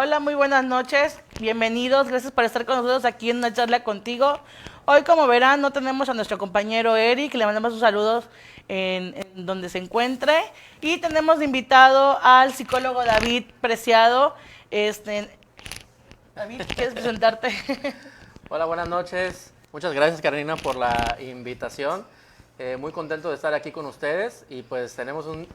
Hola, muy buenas noches. Bienvenidos. Gracias por estar con nosotros aquí en una charla contigo. Hoy, como verán, no tenemos a nuestro compañero Eric. Le mandamos sus saludos en donde se encuentre. Y tenemos de invitado al psicólogo David Preciado. David, ¿quieres presentarte? Hola, buenas noches. Muchas gracias, Carolina, por la invitación. Muy contento de estar aquí con ustedes y pues tenemos un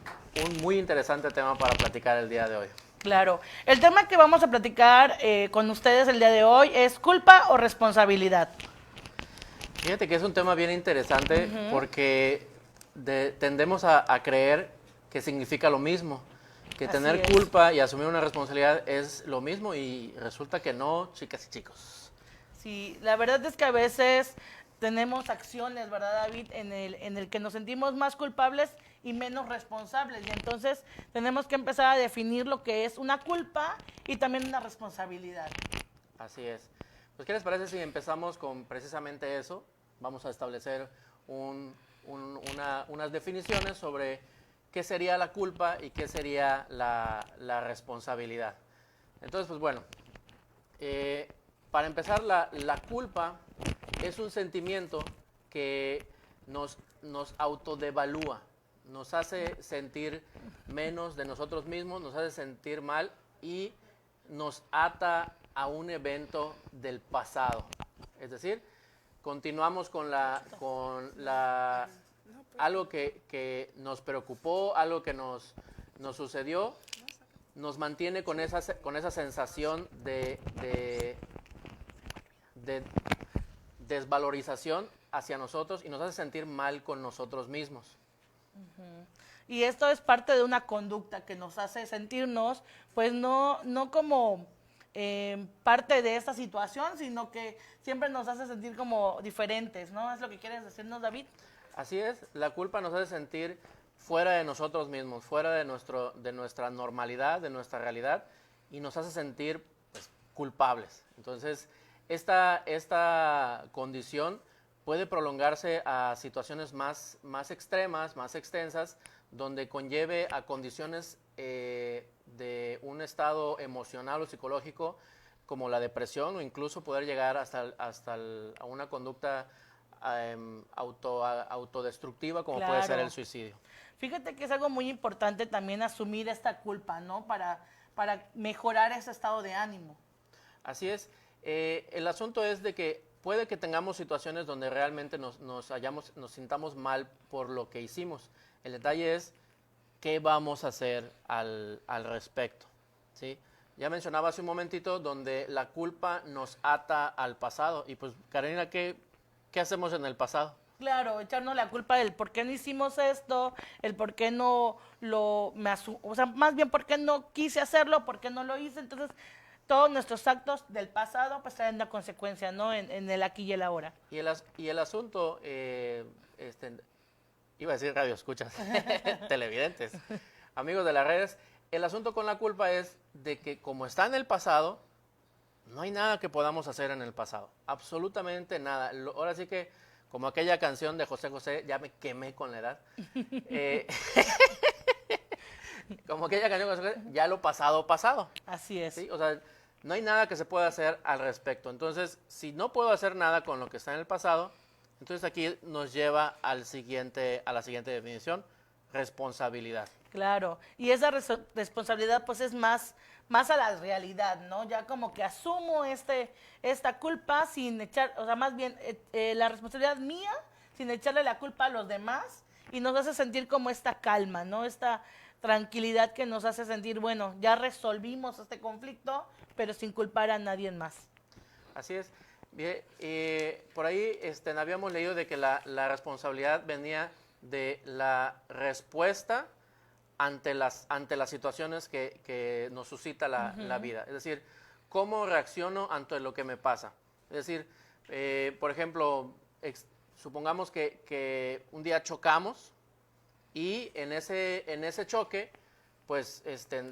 muy interesante tema para platicar el día de hoy. Claro. El tema que vamos a platicar con ustedes el día de hoy es culpa o responsabilidad. Fíjate que es un tema bien interesante porque tendemos a creer que significa lo mismo, que Así tener es. culpa y asumir una responsabilidad es lo mismo y resulta que no, chicas y chicos. Sí, la verdad es que a veces tenemos acciones, ¿verdad, David? En el que nos sentimos más culpables y menos responsables. Y entonces tenemos que empezar a definir lo que es una culpa y también una responsabilidad. Así es. Pues, ¿qué les parece si empezamos con precisamente eso? Vamos a establecer unas definiciones sobre qué sería la culpa y qué sería la responsabilidad. Entonces, pues bueno, para empezar, la culpa es un sentimiento que nos autodevalúa, nos hace sentir menos de nosotros mismos, nos hace sentir mal y nos ata a un evento del pasado. Es decir, continuamos con algo que nos preocupó, algo que nos sucedió, nos mantiene con esa sensación de desvalorización hacia nosotros y nos hace sentir mal con nosotros mismos. Y esto es parte de una conducta que nos hace sentirnos, pues no como parte de esta situación, sino que siempre nos hace sentir como diferentes, ¿no? ¿Es lo que quieres decirnos, David? Así es, la culpa nos hace sentir fuera de nosotros mismos, fuera de nuestra normalidad, de nuestra realidad, y nos hace sentir pues, culpables. Entonces, esta condición puede prolongarse a situaciones más extremas, más extensas, donde conlleve a condiciones de un estado emocional o psicológico como la depresión o incluso poder llegar a una conducta autodestructiva como puede ser Claro. el suicidio. Fíjate que es algo muy importante también asumir esta culpa, ¿no? Para mejorar ese estado de ánimo. Así es. El asunto es de que puede que tengamos situaciones donde realmente nos sintamos mal por lo que hicimos. El detalle es qué vamos a hacer al respecto, ¿sí? Ya mencionaba hace un momentito donde la culpa nos ata al pasado. Y pues, Carolina, ¿qué hacemos en el pasado? Claro, echarnos la culpa del por qué no hicimos esto, el por qué no o sea, más bien por qué no quise hacerlo, por qué no lo hice. Entonces, todos nuestros actos del pasado pues traen una consecuencia, ¿no? En el aquí y el ahora. Y el asunto, iba a decir radio escuchas, televidentes, amigos de las redes, el asunto con la culpa es de que como está en el pasado, no hay nada que podamos hacer en el pasado, absolutamente nada. Ahora sí que, como aquella canción de José José, ya me quemé con la edad, eh, como aquella canción de José José, ya lo pasado, pasado. Así es. ¿Sí? O sea, no hay nada que se pueda hacer al respecto. Entonces, si no puedo hacer nada con lo que está en el pasado, entonces aquí nos lleva a la siguiente definición, responsabilidad. Claro, y esa responsabilidad pues es más a la realidad, ¿no? Ya como que asumo esta culpa sin echar, o sea, más bien la responsabilidad mía sin echarle la culpa a los demás y nos hace sentir como esta calma, ¿no? Esta tranquilidad que nos hace sentir, bueno, ya resolvimos este conflicto, pero sin culpar a nadie más. Así es. Bien, por ahí habíamos leído de que la responsabilidad venía de la respuesta ante las situaciones que nos suscita la vida. Es decir, cómo reacciono ante lo que me pasa. Es decir, por ejemplo, supongamos que un día chocamos y en ese choque, pues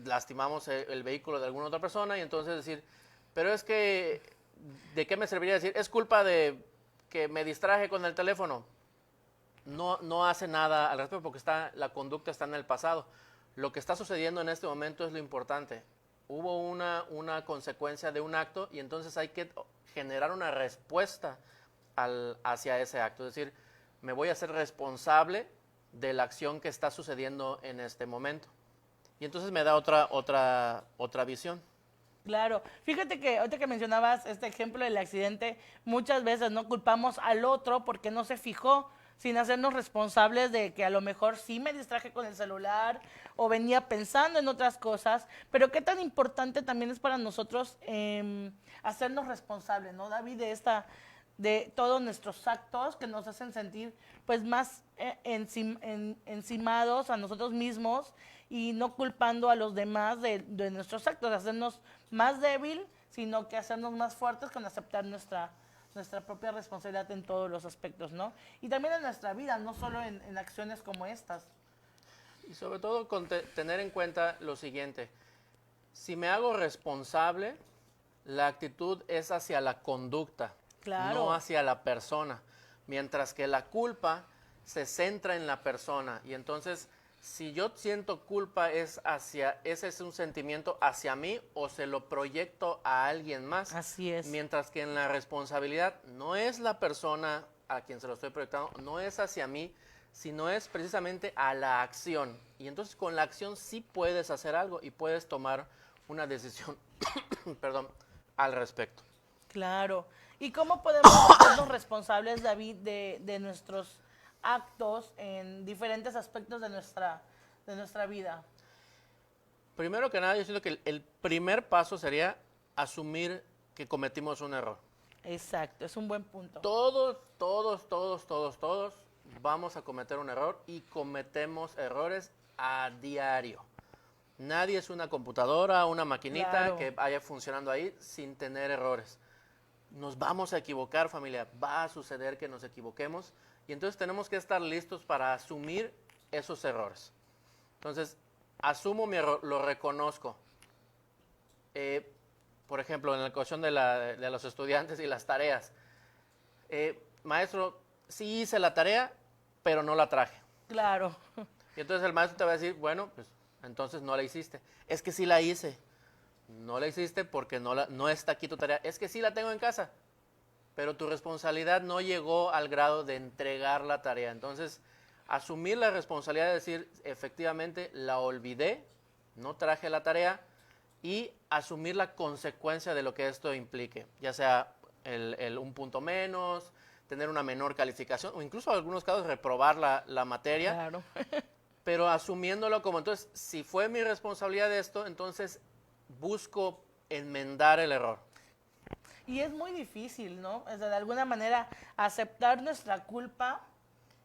lastimamos el vehículo de alguna otra persona y entonces decir, pero es que, ¿de qué me serviría decir? Es culpa de que me distraje con el teléfono. No hace nada al respecto porque la conducta está en el pasado. Lo que está sucediendo en este momento es lo importante. hubo una consecuencia de un acto y entonces hay que generar una respuesta hacia ese acto. Es decir, me voy a hacer responsable de la acción que está sucediendo en este momento. Y entonces me da otra visión. Claro, fíjate que ahorita que mencionabas este ejemplo del accidente, muchas veces no culpamos al otro porque no se fijó, sin hacernos responsables de que a lo mejor sí me distraje con el celular o venía pensando en otras cosas, pero qué tan importante también es para nosotros hacernos responsables, ¿no, David? De todos nuestros actos que nos hacen sentir pues más encimados a nosotros mismos y no culpando a los demás de nuestros actos, hacernos más débil, sino que hacernos más fuertes con aceptar nuestra propia responsabilidad en todos los aspectos, ¿no? Y también en nuestra vida, no solo en acciones como estas. Y sobre todo tener en cuenta lo siguiente, si me hago responsable, la actitud es hacia la conducta, Claro. no hacia la persona, mientras que la culpa se centra en la persona y entonces si yo siento culpa ese es un sentimiento hacia mí o se lo proyecto a alguien más. Así es. Mientras que en la responsabilidad no es la persona a quien se lo estoy proyectando, no es hacia mí, sino es precisamente a la acción. Y entonces con la acción sí puedes hacer algo y puedes tomar una decisión perdón, al respecto. Claro. ¿Y cómo podemos hacernos responsables, David, de nuestros actos en diferentes aspectos de nuestra vida? Primero que nada, yo siento que el primer paso sería asumir que cometimos un error. Exacto, es un buen punto. Todos vamos a cometer un error y cometemos errores a diario. Nadie es una computadora, una maquinita Claro. que vaya funcionando ahí sin tener errores. Nos vamos a equivocar, familia, va a suceder que nos equivoquemos y entonces tenemos que estar listos para asumir esos errores. Entonces, asumo mi error, lo reconozco. Por ejemplo, en la cuestión de los estudiantes y las tareas. Maestro, sí hice la tarea, pero no la traje. Claro. Y entonces el maestro te va a decir, bueno, pues entonces no la hiciste. Es que sí la hice. No la hiciste porque no está aquí tu tarea. Es que sí la tengo en casa, pero tu responsabilidad no llegó al grado de entregar la tarea. Entonces, asumir la responsabilidad de decir, efectivamente, la olvidé, no traje la tarea, y asumir la consecuencia de lo que esto implique, ya sea un punto menos, tener una menor calificación, o incluso en algunos casos reprobar la materia, Claro. pero asumiéndolo como, entonces, si fue mi responsabilidad esto, entonces busco enmendar el error. Y es muy difícil, ¿no? O sea, de alguna manera aceptar nuestra culpa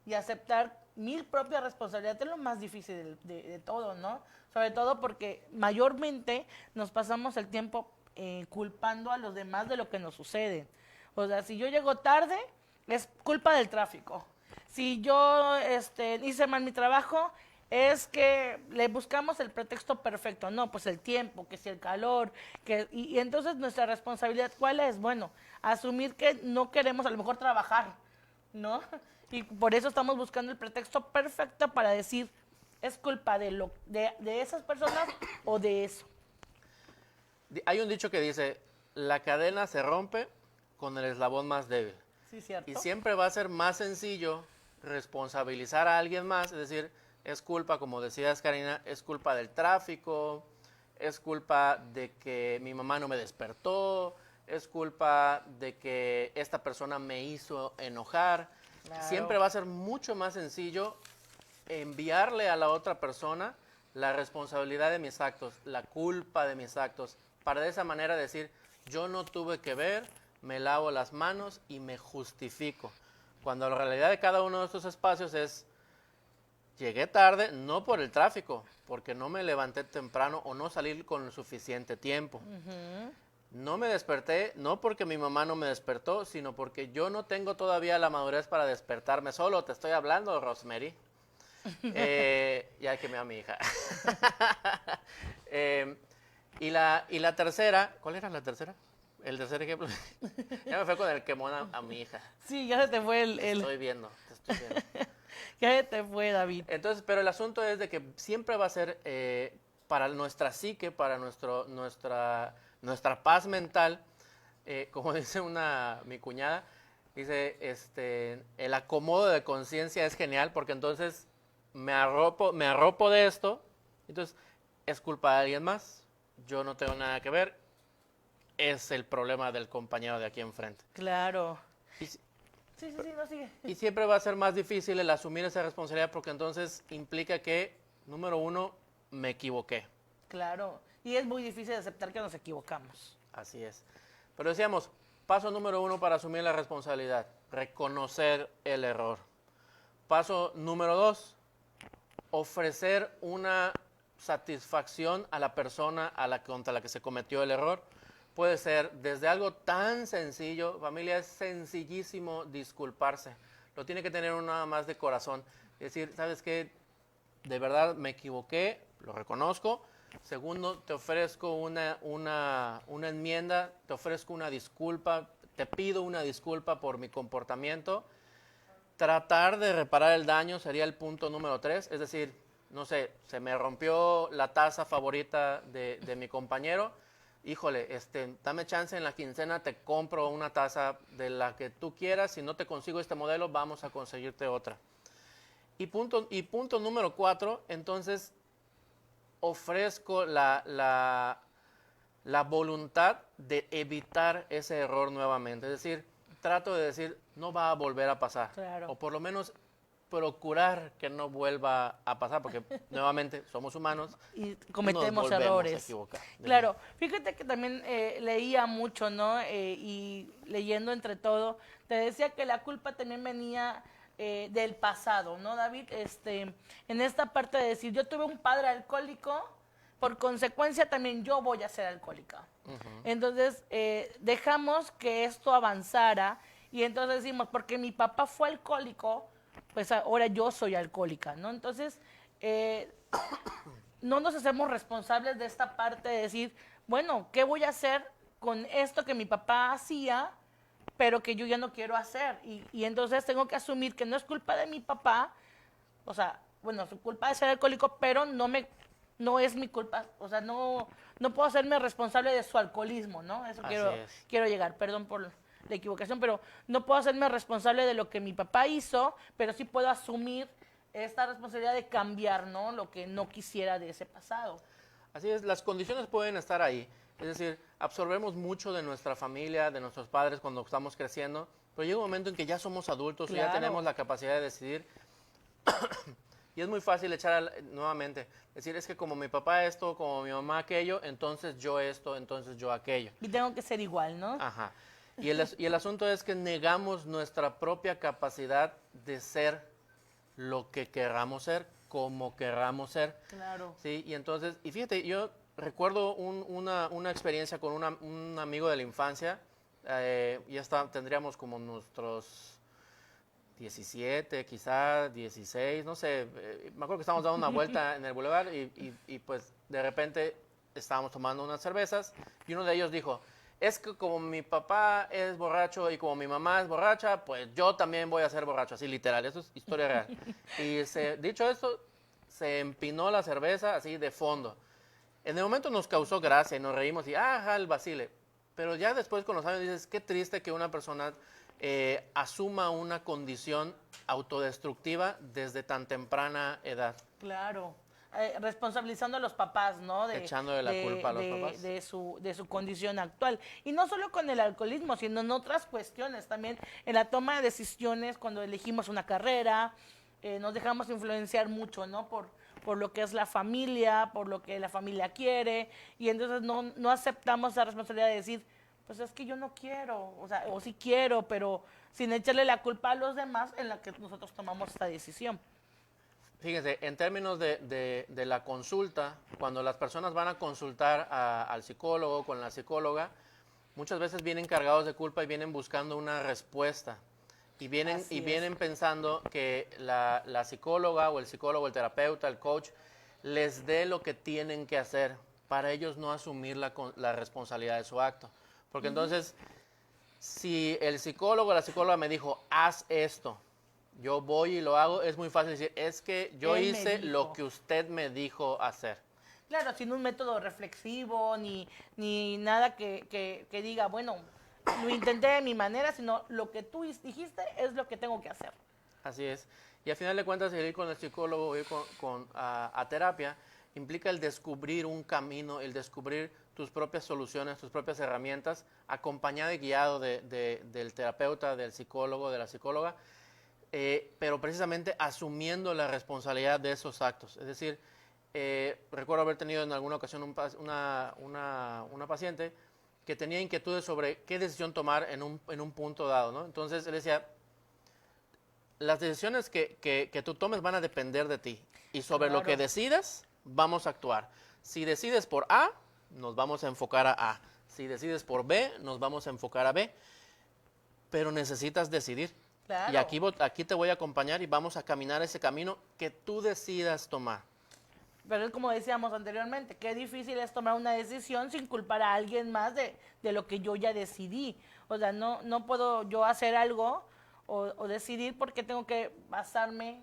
y aceptar mi propia responsabilidad es lo más difícil de todo, ¿no? Sobre todo porque mayormente nos pasamos el tiempo culpando a los demás de lo que nos sucede. O sea, si yo llego tarde, es culpa del tráfico. Si yo hice mal mi trabajo, es que le buscamos el pretexto perfecto. No, pues el tiempo, que si el calor, y entonces nuestra responsabilidad, ¿cuál es? Bueno, asumir que no queremos a lo mejor trabajar, ¿no? Y por eso estamos buscando el pretexto perfecto para decir, es culpa de esas personas o de eso. Hay un dicho que dice, la cadena se rompe con el eslabón más débil. Sí, cierto. Y siempre va a ser más sencillo responsabilizar a alguien más, es decir, es culpa, como decías, Karina, es culpa del tráfico, es culpa de que mi mamá no me despertó, es culpa de que esta persona me hizo enojar. Claro. Siempre va a ser mucho más sencillo enviarle a la otra persona la responsabilidad de mis actos, la culpa de mis actos, para de esa manera decir, yo no tuve que ver, me lavo las manos y me justifico. Cuando la realidad de cada uno de estos espacios es, llegué tarde, no por el tráfico, porque no me levanté temprano o no salí con suficiente tiempo. No me desperté, no porque mi mamá no me despertó, sino porque yo no tengo todavía la madurez para despertarme solo. Te estoy hablando, Rosemary. Ya quemé a mi hija. Y la tercera, ¿cuál era la tercera? El tercer ejemplo. Ya me fue con el quemón a mi hija. Sí, ya se te fue Te estoy viendo. Ya se te fue, David. Entonces, pero el asunto es de que siempre va a ser para nuestra psique, para nuestra paz mental, como dice mi cuñada, dice, el acomodo de conciencia es genial porque entonces me arropo de esto, entonces es culpa de alguien más, yo no tengo nada que ver, es el problema del compañero de aquí enfrente. Claro. Y, Sí, no sigue. y siempre va a ser más difícil el asumir esa responsabilidad porque entonces implica que, número uno, me equivoqué. Claro. Y es muy difícil aceptar que nos equivocamos. Así es. Pero decíamos, paso número uno para asumir la responsabilidad, reconocer el error. Paso número dos, ofrecer una satisfacción a la persona contra la que se cometió el error. Puede ser desde algo tan sencillo, familia, es sencillísimo disculparse. Lo tiene que tener uno nada más de corazón. Es decir, ¿sabes qué? De verdad me equivoqué, lo reconozco. Segundo, te ofrezco una enmienda, te ofrezco una disculpa, te pido una disculpa por mi comportamiento. Tratar de reparar el daño sería el punto número 3, es decir, no sé, se me rompió la taza favorita de mi compañero, híjole, dame chance en la quincena, te compro una taza de la que tú quieras, si no te consigo este modelo, vamos a conseguirte otra. Y punto número 4, entonces ofrezco la voluntad de evitar ese error nuevamente. Es decir, trato de decir, no va a volver a pasar. Claro. O por lo menos procurar que no vuelva a pasar, porque nuevamente somos humanos y cometemos nos volvemos errores. a equivocar. Claro, fíjate que también leía mucho, ¿no? Y leyendo entre todo, te decía que la culpa también venía del pasado, ¿no, David? En esta parte de decir, yo tuve un padre alcohólico, por consecuencia también yo voy a ser alcohólica. Entonces, dejamos que esto avanzara y entonces decimos, porque mi papá fue alcohólico, pues ahora yo soy alcohólica, ¿no? Entonces, no nos hacemos responsables de esta parte de decir, bueno, ¿qué voy a hacer con esto que mi papá hacía, pero que yo ya no quiero hacer? Y entonces tengo que asumir que no es culpa de mi papá, o sea, bueno, su culpa de ser alcohólico, pero no es mi culpa, o sea, no puedo hacerme responsable de su alcoholismo, ¿no? Eso quiero llegar, perdón por la equivocación, pero no puedo hacerme responsable de lo que mi papá hizo, pero sí puedo asumir esta responsabilidad de cambiar, ¿no? Lo que no quisiera de ese pasado. Así es, las condiciones pueden estar ahí. Es decir, absorbemos mucho de nuestra familia, de nuestros padres cuando estamos creciendo, pero llega un momento en que ya somos adultos y ya tenemos la capacidad de decidir. Y es muy fácil nuevamente, decir, es que como mi papá esto, como mi mamá aquello, entonces yo esto, entonces yo aquello. Y tengo que ser igual, ¿no? Ajá. Y el asunto es que negamos nuestra propia capacidad de ser lo que querramos ser, como querramos ser. Claro. Sí, y entonces, y fíjate, yo recuerdo una experiencia con un amigo de la infancia, tendríamos como nuestros 17, quizá 16, no sé, me acuerdo que estábamos dando una vuelta en el boulevard y pues de repente estábamos tomando unas cervezas y uno de ellos dijo, es que como mi papá es borracho y como mi mamá es borracha, pues yo también voy a ser borracho, así literal, eso es historia real. Y dicho esto, se empinó la cerveza así de fondo. En el momento nos causó gracia y nos reímos y ¡ajá, el vacile! Pero ya después con los años dices, qué triste que una persona asuma una condición autodestructiva desde tan temprana edad. Claro. Responsabilizando a los papás, ¿no? Echándole la culpa a los papás. De su condición actual. Y no solo con el alcoholismo, sino en otras cuestiones, también en la toma de decisiones, cuando elegimos una carrera, nos dejamos influenciar mucho, ¿no? Por lo que es la familia, por lo que la familia quiere, y entonces no aceptamos la responsabilidad de decir, pues es que yo no quiero, o sea, o sí quiero, pero sin echarle la culpa a los demás en la que nosotros tomamos esta decisión. Fíjense, en términos de la consulta, cuando las personas van a consultar al psicólogo, con la psicóloga, muchas veces vienen cargados de culpa y vienen buscando una respuesta. Y vienen pensando que la psicóloga o el psicólogo, el terapeuta, el coach, les dé lo que tienen que hacer para ellos no asumir la responsabilidad de su acto. Porque entonces, si el psicólogo o la psicóloga me dijo, haz esto, yo voy y lo hago, es muy fácil decir, es que yo hice lo que usted me dijo hacer. Claro, sin un método reflexivo, ni nada que diga, bueno, lo intenté de mi manera, sino lo que tú dijiste es lo que tengo que hacer. Así es. Y al final de cuentas, el ir con el psicólogo, ir a terapia, implica el descubrir un camino, el descubrir tus propias soluciones, tus propias herramientas, acompañado y guiado del terapeuta, del psicólogo, de la psicóloga, pero precisamente asumiendo la responsabilidad de esos actos. Es decir, recuerdo haber tenido en alguna ocasión una paciente que tenía inquietudes sobre qué decisión tomar en un punto dado, ¿no? Entonces él decía, las decisiones que tú tomes van a depender de ti. Y sobre lo que decidas, vamos a actuar. Si decides por A, nos vamos a enfocar a A. Si decides por B, nos vamos a enfocar a B. Pero necesitas decidir. Claro. Y aquí te voy a acompañar y vamos a caminar ese camino que tú decidas tomar. Pero es como decíamos anteriormente, qué difícil es tomar una decisión sin culpar a alguien más de lo que yo ya decidí. O sea, no puedo yo hacer algo o decidir porque tengo que basarme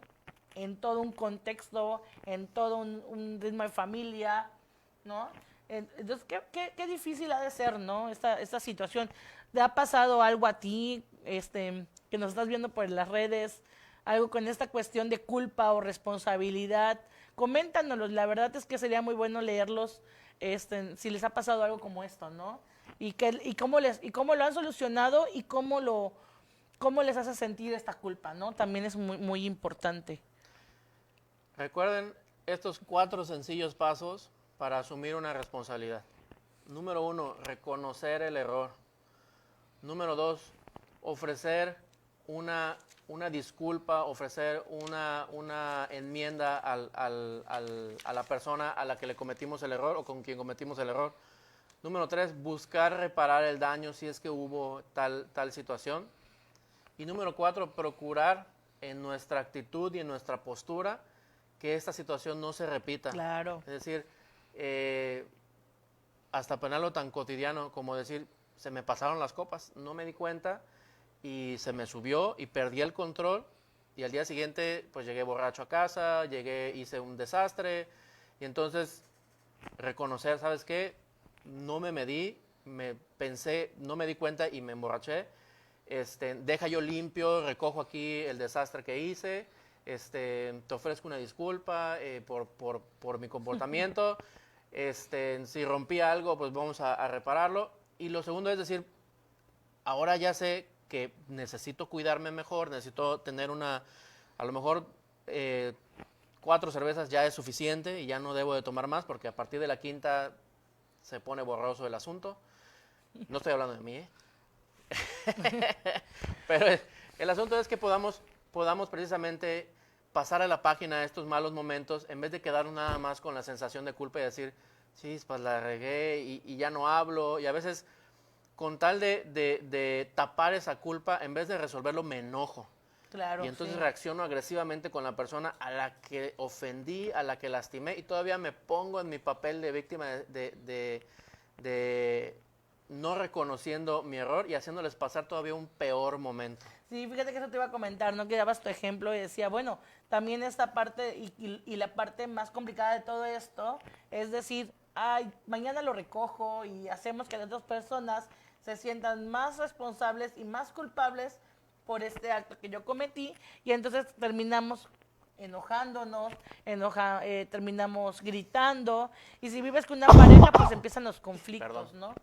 en todo un contexto, en todo un ritmo de familia, ¿no? Entonces, qué difícil ha de ser, ¿no? Esta situación. ¿Te ha pasado algo a ti, que nos estás viendo por las redes, algo con esta cuestión de culpa o responsabilidad? Coméntanos, la verdad es que sería muy bueno leerlos, si les ha pasado algo como esto, ¿no? Y cómo lo han solucionado y cómo les hace sentir esta culpa, ¿no? También es muy, muy importante. Recuerden estos 4 sencillos pasos para asumir una responsabilidad. Número 1, reconocer el error. Número 2, ofrecer una disculpa, ofrecer una enmienda a la persona a la que le cometimos el error o con quien cometimos el error. Número 3, buscar reparar el daño si es que hubo tal situación. Y número 4, procurar en nuestra actitud y en nuestra postura que esta situación no se repita. Claro. Es decir, hasta ponerlo tan cotidiano como decir, se me pasaron las copas, no me di cuenta y se me subió y perdí el control y al día siguiente pues llegué borracho a casa, hice un desastre y entonces reconocer, ¿sabes qué? No me medí, no me di cuenta y me emborraché. Deja yo limpio, recojo aquí el desastre que hice, te ofrezco una disculpa por mi comportamiento, si rompí algo, pues vamos a repararlo. Y lo segundo es decir, ahora ya sé que necesito cuidarme mejor, necesito tener a lo mejor 4 cervezas ya es suficiente y ya no debo de tomar más porque a partir de la 5ª se pone borroso el asunto. No estoy hablando de mí, ¿eh? Pero el asunto es que podamos precisamente pasar a la página estos malos momentos en vez de quedarnos nada más con la sensación de culpa y decir, sí, pues la regué y ya no hablo. Y a veces, con tal de tapar esa culpa, en vez de resolverlo, me enojo. Claro, y entonces sí. reacciono agresivamente con la persona a la que ofendí, a la que lastimé y todavía me pongo en mi papel de víctima de no reconociendo mi error y haciéndoles pasar todavía un peor momento. Sí, fíjate que eso te iba a comentar, ¿no? Que dabas tu ejemplo y decía, bueno, también esta parte y la parte más complicada de todo esto es decir, ay, mañana lo recojo y hacemos que las otras personas se sientan más responsables y más culpables por este acto que yo cometí y entonces terminamos enojándonos, terminamos gritando y si vives con una pareja pues empiezan los conflictos, Perdón. ¿no?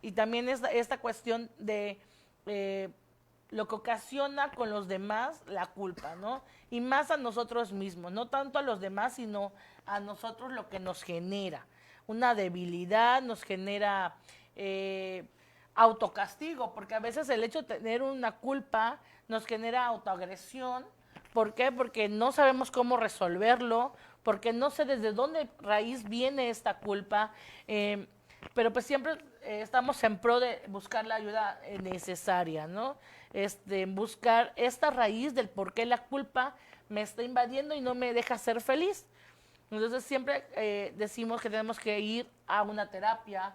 Y también esta cuestión de lo que ocasiona con los demás la culpa, ¿no? Y más a nosotros mismos, no tanto a los demás, sino a nosotros lo que nos genera. Una debilidad, nos genera autocastigo, porque a veces el hecho de tener una culpa nos genera autoagresión. ¿Por qué? Porque no sabemos cómo resolverlo, porque no sé desde dónde raíz viene esta culpa, pero pues siempre estamos en pro de buscar la ayuda necesaria, ¿no? Buscar esta raíz del por qué la culpa me está invadiendo y no me deja ser feliz. Entonces siempre decimos que tenemos que ir a una terapia,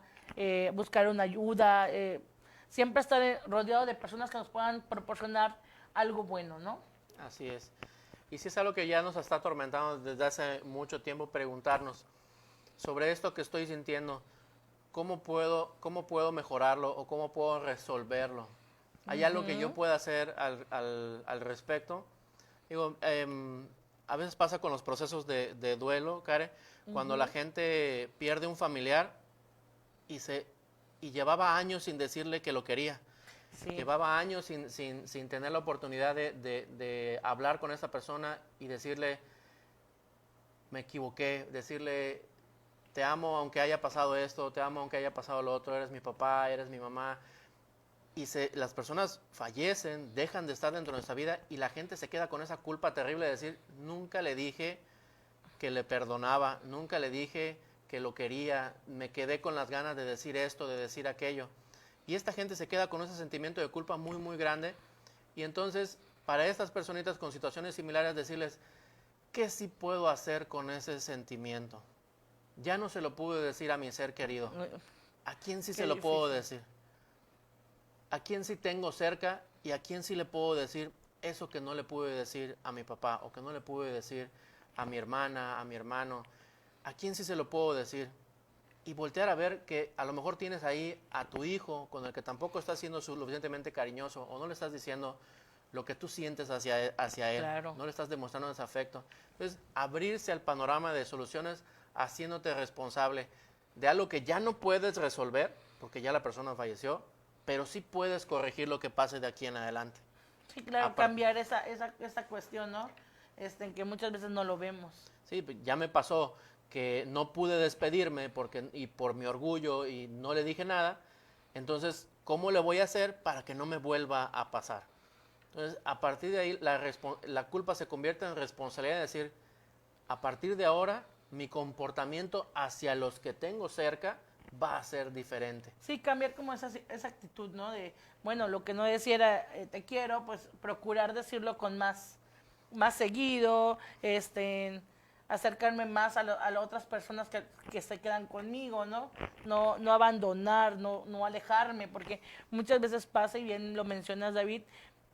buscar una ayuda, siempre estar rodeado de personas que nos puedan proporcionar algo bueno, ¿no? Así es. Y si es algo que ya nos está atormentando desde hace mucho tiempo, preguntarnos, sobre esto que estoy sintiendo, cómo puedo mejorarlo o cómo puedo resolverlo? ¿Hay algo que yo pueda hacer al respecto? Digo, a veces pasa con los procesos de duelo, Karen, cuando la gente pierde un familiar y llevaba años sin decirle que lo quería. Sí. Llevaba años sin tener la oportunidad de hablar con esa persona y decirle, me equivoqué, decirle, te amo aunque haya pasado esto, te amo aunque haya pasado lo otro, eres mi papá, eres mi mamá. Y las personas fallecen, dejan de estar dentro de nuestra vida y la gente se queda con esa culpa terrible de decir, nunca le dije que le perdonaba, nunca le dije que lo quería, me quedé con las ganas de decir esto, de decir aquello. Y esta gente se queda con ese sentimiento de culpa muy, muy grande. Y entonces, para estas personitas con situaciones similares, decirles, ¿qué sí puedo hacer con ese sentimiento? Ya no se lo pude decir a mi ser querido. ¿A quién sí se lo puedo decir? ¿A quién sí tengo cerca y a quién sí le puedo decir eso que no le pude decir a mi papá o que no le pude decir a mi hermana, a mi hermano? ¿A quién sí se lo puedo decir? Y voltear a ver que a lo mejor tienes ahí a tu hijo con el que tampoco estás siendo suficientemente cariñoso o no le estás diciendo lo que tú sientes hacia él, Claro. no le estás demostrando ese afecto. Entonces, abrirse al panorama de soluciones haciéndote responsable de algo que ya no puedes resolver, porque ya la persona falleció, pero sí puedes corregir lo que pase de aquí en adelante. Sí, claro, cambiar esa cuestión, ¿no? En que muchas veces no lo vemos. Sí, ya me pasó que no pude despedirme y por mi orgullo y no le dije nada. Entonces, ¿cómo le voy a hacer para que no me vuelva a pasar? Entonces, a partir de ahí, la culpa se convierte en responsabilidad de decir, a partir de ahora, mi comportamiento hacia los que tengo cerca va a ser diferente. Sí, cambiar como esa actitud, ¿no? De, bueno, lo que no decía era te quiero, pues procurar decirlo con más seguido, acercarme más a las otras personas que se quedan conmigo, ¿no? No abandonar, no alejarme, porque muchas veces pasa, y bien lo mencionas, David,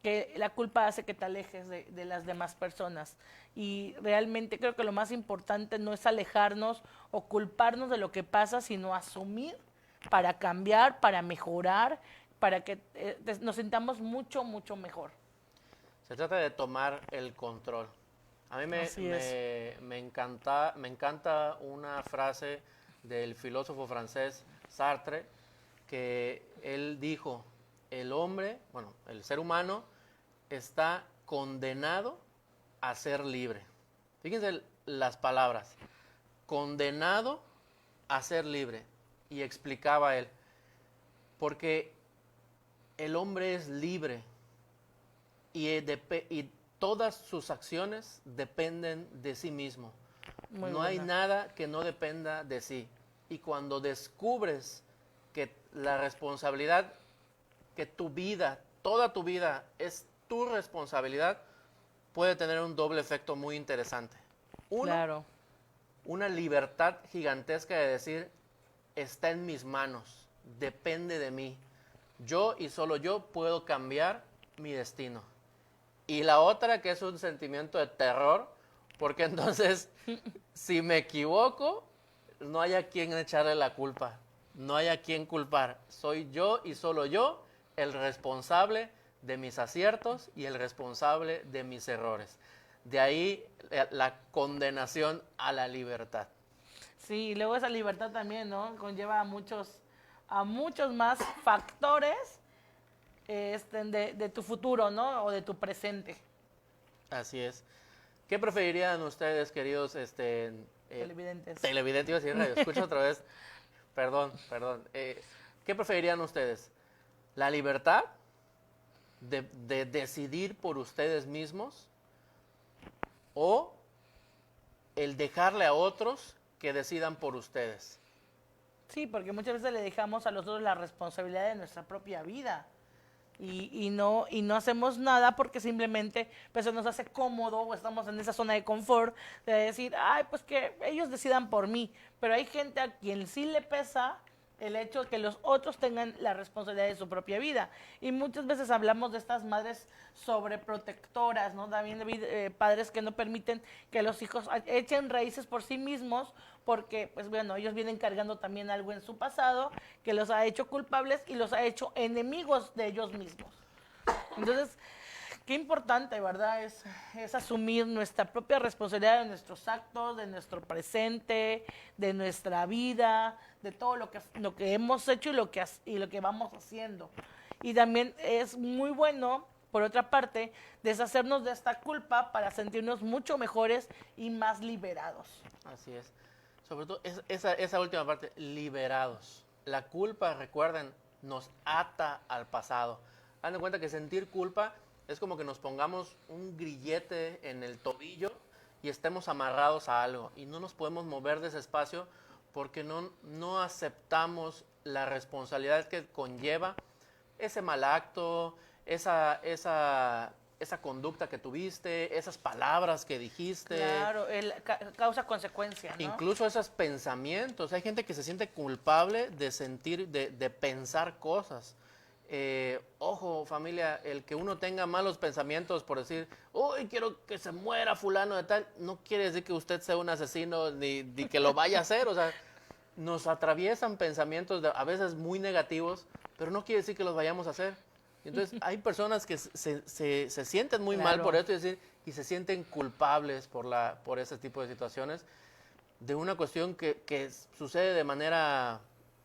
que la culpa hace que te alejes de las demás personas. Y realmente creo que lo más importante no es alejarnos o culparnos de lo que pasa, sino asumir para cambiar, para mejorar, para que nos sintamos mucho, mucho mejor. Se trata de tomar el control. A mí me encanta una frase del filósofo francés Sartre, que él dijo, el ser humano está condenado a ser libre. Fíjense las palabras, condenado a ser libre. Y explicaba él, porque el hombre es libre y todas sus acciones dependen de sí mismo. No hay nada que no dependa de sí. Y cuando descubres que la responsabilidad, que tu vida, toda tu vida es tu responsabilidad, puede tener un doble efecto muy interesante. Uno, claro, una libertad gigantesca de decir, está en mis manos, depende de mí. Yo y solo yo puedo cambiar mi destino. Y la otra, que es un sentimiento de terror, porque entonces, si me equivoco, no hay a quien echarle la culpa, no hay a quien culpar. Soy yo y solo yo el responsable de mis aciertos y el responsable de mis errores. De ahí la condenación a la libertad. Sí, y luego esa libertad también, ¿no? Conlleva a muchos más factores de tu futuro, ¿no? O de tu presente. Así es. ¿Qué preferirían ustedes, queridos Televidentes. televidentes? Iba a decir radio, escucha otra vez. Perdón. ¿Qué preferirían ustedes? ¿La libertad de decidir por ustedes mismos o el dejarle a otros que decidan por ustedes? Sí, porque muchas veces le dejamos a los otros la responsabilidad de nuestra propia vida. Y no hacemos nada porque simplemente pues, eso nos hace cómodo o estamos en esa zona de confort de decir, ay, pues que ellos decidan por mí. Pero hay gente a quien sí le pesa el hecho de que los otros tengan la responsabilidad de su propia vida. Y muchas veces hablamos de estas madres sobreprotectoras, ¿no? También padres que no permiten que los hijos echen raíces por sí mismos, porque, pues bueno, ellos vienen cargando también algo en su pasado que los ha hecho culpables y los ha hecho enemigos de ellos mismos. Entonces, qué importante, ¿verdad? Es asumir nuestra propia responsabilidad de nuestros actos, de nuestro presente, de nuestra vida, de todo lo que hemos hecho y lo que vamos haciendo. Y también es muy bueno, por otra parte, deshacernos de esta culpa para sentirnos mucho mejores y más liberados. Así es. Sobre todo esa última parte, liberados. La culpa, recuerden, nos ata al pasado. Hagan de cuenta que sentir culpa es como que nos pongamos un grillete en el tobillo y estemos amarrados a algo y no nos podemos mover de ese espacio porque no aceptamos la responsabilidad que conlleva ese mal acto, esa conducta que tuviste, esas palabras que dijiste. Claro, causa-consecuencia, ¿no? Incluso esos pensamientos. Hay gente que se siente culpable de sentir, de pensar cosas. Ojo, familia, el que uno tenga malos pensamientos por decir, uy, quiero que se muera fulano de tal, no quiere decir que usted sea un asesino ni que lo vaya a hacer. O sea, nos atraviesan pensamientos a veces muy negativos, pero no quiere decir que los vayamos a hacer. Entonces, hay personas que se sienten muy mal por esto y se sienten culpables por ese tipo de situaciones, de una cuestión que sucede de manera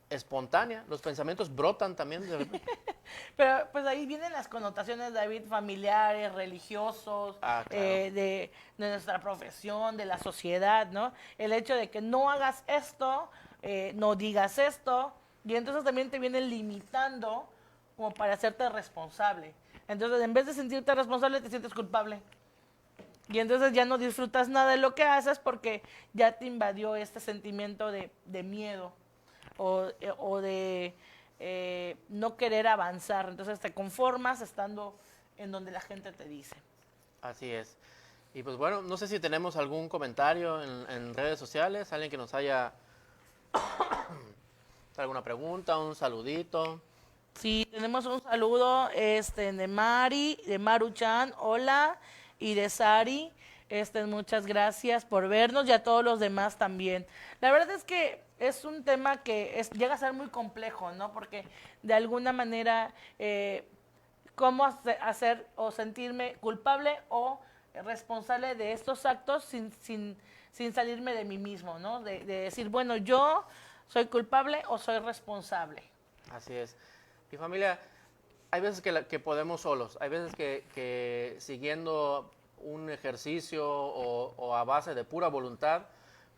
espontánea. Los pensamientos brotan también de repente. Pero pues ahí vienen las connotaciones, David, familiares, religiosos, Claro. de nuestra profesión, de la sociedad, ¿no? El hecho de que no hagas esto, no digas esto, y entonces también te vienen limitando como para hacerte responsable. Entonces, en vez de sentirte responsable, te sientes culpable. Y entonces ya no disfrutas nada de lo que haces porque ya te invadió este sentimiento de miedo o de no querer avanzar. Entonces te conformas estando en donde la gente te dice. Así es. Y pues bueno, no sé si tenemos algún comentario en redes sociales, alguien que nos haya alguna pregunta, un saludito. Sí, tenemos un saludo de Mari, de Maru-chan, hola, y de Sari. Muchas gracias por vernos y a todos los demás también. La verdad es que es un tema que llega a ser muy complejo, ¿no? Porque de alguna manera, ¿cómo hacer o sentirme culpable o responsable de estos actos sin salirme de mí mismo, ¿no? De decir, bueno, yo soy culpable o soy responsable. Así es. Y familia, hay veces que podemos solos, hay veces que siguiendo un ejercicio o a base de pura voluntad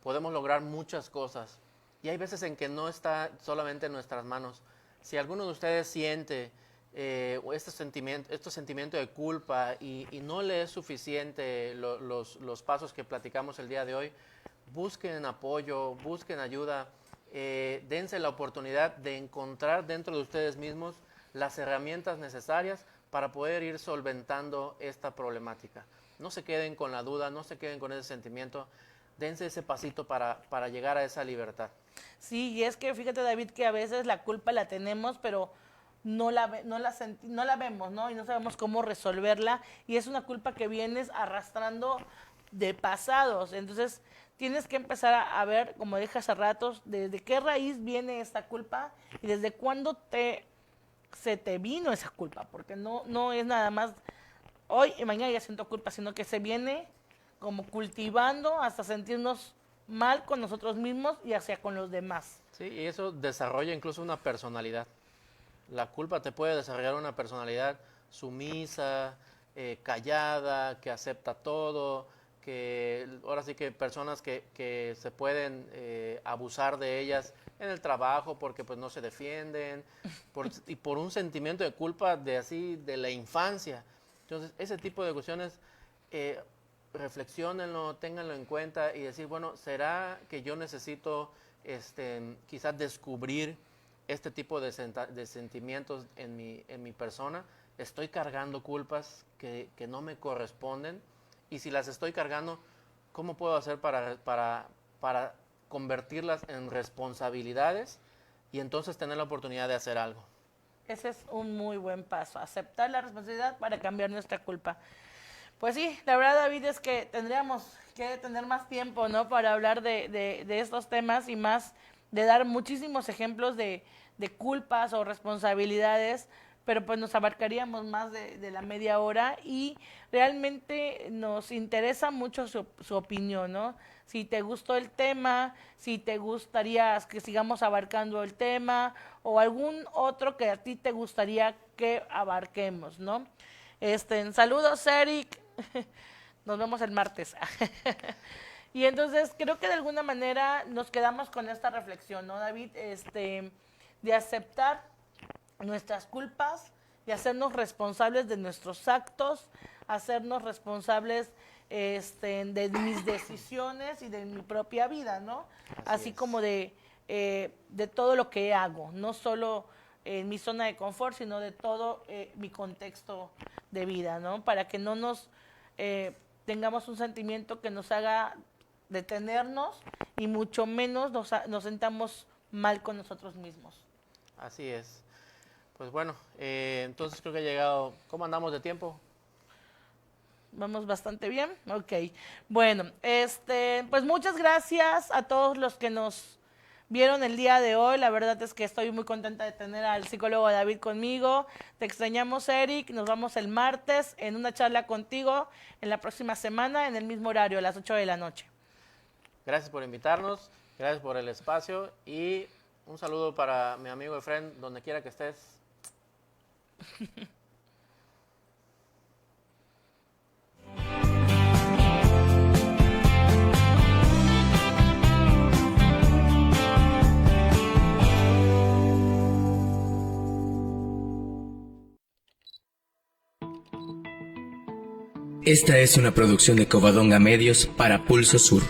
podemos lograr muchas cosas. Y hay veces en que no está solamente en nuestras manos. Si alguno de ustedes siente este sentimiento de culpa y no le es suficiente los pasos que platicamos el día de hoy, busquen apoyo, busquen ayuda. Dense la oportunidad de encontrar dentro de ustedes mismos las herramientas necesarias para poder ir solventando esta problemática. No se queden con la duda, no se queden con ese sentimiento, dense ese pasito para llegar a esa libertad. Sí, y es que fíjate, David, que a veces la culpa la tenemos, pero no la vemos, ¿no? Y no sabemos cómo resolverla, y es una culpa que vienes arrastrando de pasados. Entonces, tienes que empezar a ver, como dije hace ratos, desde qué raíz viene esta culpa y desde cuándo se te vino esa culpa, porque no es nada más hoy y mañana ya siento culpa, sino que se viene como cultivando hasta sentirnos mal con nosotros mismos y hacia con los demás. Sí, y eso desarrolla incluso una personalidad. La culpa te puede desarrollar una personalidad sumisa, callada, que acepta todo, que ahora sí que personas que se pueden abusar de ellas en el trabajo porque pues no se defienden y por un sentimiento de culpa de la infancia. Entonces ese tipo de cuestiones reflexiónenlo, ténganlo en cuenta y decir, bueno, ¿será que yo necesito quizás descubrir este tipo de sentimientos en mi persona? ¿Estoy cargando culpas que no me corresponden? Y si las estoy cargando, ¿cómo puedo hacer para convertirlas en responsabilidades y entonces tener la oportunidad de hacer algo. Ese es un muy buen paso, aceptar la responsabilidad para cambiar nuestra culpa. Pues sí, la verdad, David, es que tendríamos que tener más tiempo, ¿no? Para hablar de estos temas y más de dar muchísimos ejemplos de culpas o responsabilidades, pero pues nos abarcaríamos más de la media hora y realmente nos interesa mucho su opinión, ¿no? Si te gustó el tema, si te gustaría que sigamos abarcando el tema o algún otro que a ti te gustaría que abarquemos, ¿no? Saludos, Eric. Nos vemos el martes. Y entonces creo que de alguna manera nos quedamos con esta reflexión, ¿no, David? De aceptar nuestras culpas y hacernos responsables de nuestros actos, hacernos responsables de mis decisiones y de mi propia vida, ¿no? Así como de todo lo que hago, no solo en mi zona de confort, sino de todo mi contexto de vida, ¿no? Para que no nos tengamos un sentimiento que nos haga detenernos y mucho menos nos sentamos mal con nosotros mismos. Así es. Pues bueno, entonces creo que ha llegado. ¿Cómo andamos de tiempo? Vamos bastante bien. Ok. Bueno, pues muchas gracias a todos los que nos vieron el día de hoy. La verdad es que estoy muy contenta de tener al psicólogo David conmigo. Te extrañamos, Eric. Nos vamos el martes en una charla contigo en la próxima semana en el mismo horario, a las 8 de la noche. Gracias por invitarnos, gracias por el espacio y un saludo para mi amigo Efren, donde quiera que estés. Esta es una producción de Covadonga Medios para Pulso Sur.